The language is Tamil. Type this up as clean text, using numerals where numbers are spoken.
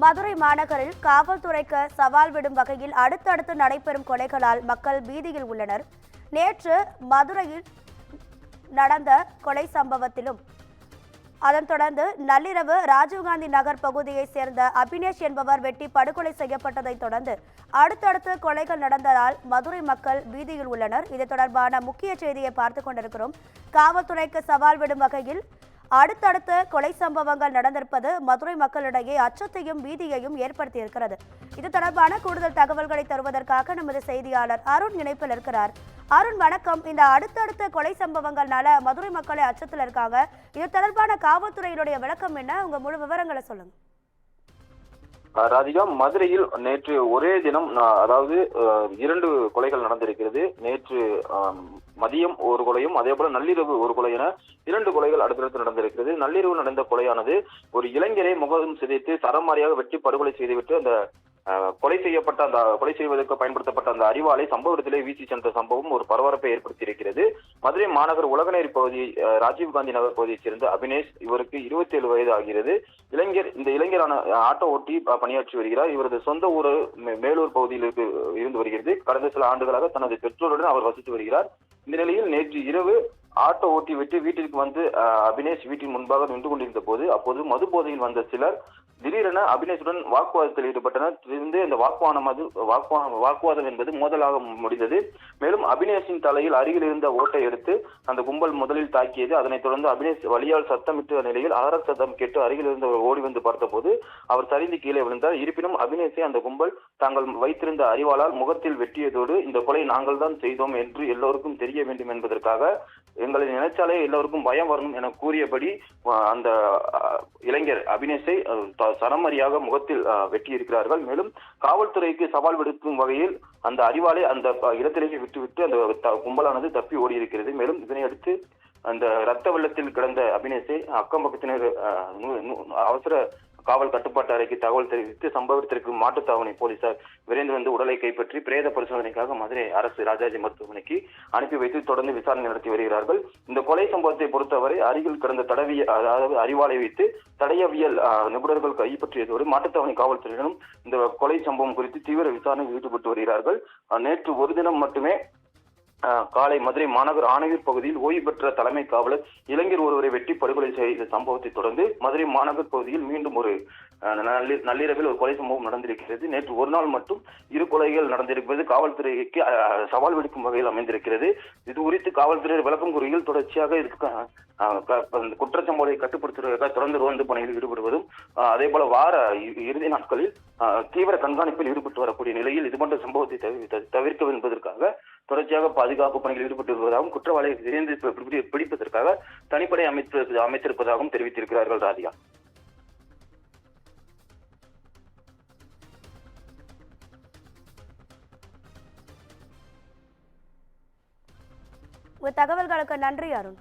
மதுரை மாநகரில் காவல்துறைக்கு சவால் விடும் வகையில் அடுத்தடுத்து நடைபெறும் கொலைகளால் மக்கள் பீதியில் உள்ளனர். நேற்று மதுரையில் நடந்த கொலை சம்பவத்திலும் அதன் தொடர்ந்து நள்ளிரவு ராஜீவ்காந்தி நகர் பகுதியைச் சேர்ந்த அபினேஷ் என்பவர் வெட்டி படுகொலை செய்யப்பட்டதை தொடர்ந்து அடுத்தடுத்து கொலைகள் நடந்ததால் மதுரை மக்கள் பீதியில் உள்ளனர். இது தொடர்பான முக்கிய செய்தியை பார்த்துக் கொண்டிருக்கிறோம். காவல்துறைக்கு சவால் விடும் வகையில் அடுத்தடுத்த கொலை சம்பவங்கள் நடந்திருப்பது மதுரை மக்களிடையே அச்சத்தையும் பீதியையும் ஏற்படுத்தியிருக்கிறது. இது தொடர்பான கூடுதல் தகவல்களை தருவதற்காக நமது செய்தியாளர் அருண் இணைப்பில் இருக்கிறார். அருண் வணக்கம். இந்த அடுத்தடுத்த கொலை சம்பவங்கள்னால மதுரை மக்களே அச்சத்தில் இருக்காங்க. இது தொடர்பான காவல்துறையினுடைய விளக்கம் என்ன? உங்க முழு விவரங்களை சொல்லுங்க. ராதிகா, மதுரையில் நேற்று ஒரே தினம் அதாவது 2 கொலைகள் நடந்திருக்கிறது. நேற்று மதியம் ஒரு கொலையும் அதே போல நள்ளிரவு ஒரு கொலை என 2 கொலைகள் அடுத்தடுத்து நடந்திருக்கிறது. நள்ளிரவு நடந்த கொலையானது ஒரு இளைஞரை முகம் சிதைத்து சரமாரியாக வெட்டி படுகொலை செய்துவிட்டு அந்த கொலை செய்வதற்கு பயன்படுத்தப்பட்ட அந்த அறிவாலை சம்பவ இடத்திலே வீசி சென்ற சம்பவம் ஒரு பரபரப்பை ஏற்படுத்தி இருக்கிறது. மதுரை மாநகர் உலகநேரி பகுதி ராஜீவ்காந்தி நகர் பகுதியைச் சேர்ந்த அபினேஷ், இவருக்கு 27 வயது ஆகிறது. இந்த இளைஞரான ஆட்டோ ஓட்டி பணியாற்றி வருகிறார். இவரது சொந்த ஊர் மேலூர் பகுதியில் இருந்து வருகிறது. கடந்த சில ஆண்டுகளாக தனது பெற்றோருடன் அவர் வசித்து வருகிறார். இந்த நிலையில் நேற்று இரவு ஆட்டோ ஓட்டி விட்டு வீட்டிற்கு வந்து அபினேஷ் வீட்டின் முன்பாக நின்று கொண்டிருந்த போது அப்போது மது போதையில் வந்த சிலர் திடீரென அபினேஷுடன் வாக்குவாதத்தில் ஈடுபட்டனர். இந்த வாக்குவாதம் என்பது மோதலாக முடிந்தது. மேலும் அபினேஷின் தலையில் அருகில் இருந்த ஓட்டை எடுத்து அந்த கும்பல் முதலில் தாக்கியது. அதனைத் தொடர்ந்து அபினேஷ் வலியால் சத்தமிட்ட நிலையில் அலறல் சத்தம் கேட்டு அருகில் இருந்தவர் ஓடி வந்து பார்த்தபோது அவர் சரிந்து கீழே விழுந்தார். இருப்பினும் அபினேஷை அந்த கும்பல் தாங்கள் வைத்திருந்த அறிவாளால் முகத்தில் வெட்டியதோடு இந்த கொலை நாங்கள் தான் செய்தோம் என்று எல்லோருக்கும் தெரிய வேண்டும் என்பதற்காக எங்களை நினைச்சாலே எல்லோருக்கும் பயம் வரணும் என கூறியபடி அந்த இளைஞர் அபினேஷை சரமாரியாக முகத்தில் வெட்டியிருக்கிறார்கள். மேலும் காவல்துறைக்கு சவால் விடுக்கும் வகையில் அந்த அறிவாலை அந்த இடத்திலேயே விட்டுவிட்டு அந்த கும்பலானது தப்பி ஓடி இருக்கிறது. மேலும் இதனை அடுத்து அந்த இரத்த வெள்ளத்தில் கிடந்த அபினேஷை அக்கம் பக்கத்தினர் அவசர காவல் கட்டுப்பாட்டு அறைக்கு தகவல் தெரிவித்து சம்பவ இடத்திற்கு மாட்டுத்தாவணி போலீசார் விரைந்து வந்து உடலை கைப்பற்றி பிரேத பரிசோதனைக்காக மதுரை அரசு ராஜாஜி மருத்துவமனைக்கு அனுப்பி வைத்து தொடர்ந்து விசாரணை நடத்தி வருகிறார்கள். இந்த கொலை சம்பவத்தை பொறுத்தவரை அருகில் கிடந்த அதாவது அறிவாலை வைத்து தடயவியல் நிபுணர்கள் கைப்பற்றியதோடு மாட்டுத்தாவணி காவல்துறையினரும் இந்த கொலை சம்பவம் குறித்து தீவிர விசாரணையில் ஈடுபட்டு வருகிறார்கள். நேற்று ஒரு தினம் மட்டுமே காலை மதுரை மாநகர் ஆணையூர் பகுதியில் ஓய்வு பெற்ற தலைமை காவலர் இளைஞர் ஒருவரை வெட்டி படுகொலை செய்த சம்பவத்தை தொடர்ந்து மதுரை மாநகர் பகுதியில் மீண்டும் ஒரு நள்ளிரவில் ஒரு கொலை சம்பவம் நடந்திருக்கிறது. நேற்று ஒரு நாள் மட்டும் 2 கொலைகள் நடந்திருப்பது காவல்துறைக்கு சவால் விடுக்கும் வகையில் அமைந்திருக்கிறது. இது குறித்து காவல்துறை விளக்கம் கூறுகையில் தொடர்ச்சியாக குற்றச்சம்பவத்தை கட்டுப்படுத்துவதற்காக தொடர்ந்து ரோந்து பணியில் ஈடுபடுவதும் அதே போல வார இறுதி நாட்களில் தீவிர கண்காணிப்பில் ஈடுபட்டு வரக்கூடிய நிலையில் இதுபோன்ற சம்பவத்தை தவிர்க்க என்பதற்காக தொடர்ச்சியாக பாதுகாப்பு பணியில் ஈடுபட்டு வருவதாகவும் குற்றவாளியை விரைந்து பிடிப்பதற்காக தனிப்படை அமைத்திருப்பதாகவும் தெரிவித்திருக்கிறார்கள். ராதிகா, தகவல்களுக்கு நன்றி அருண்.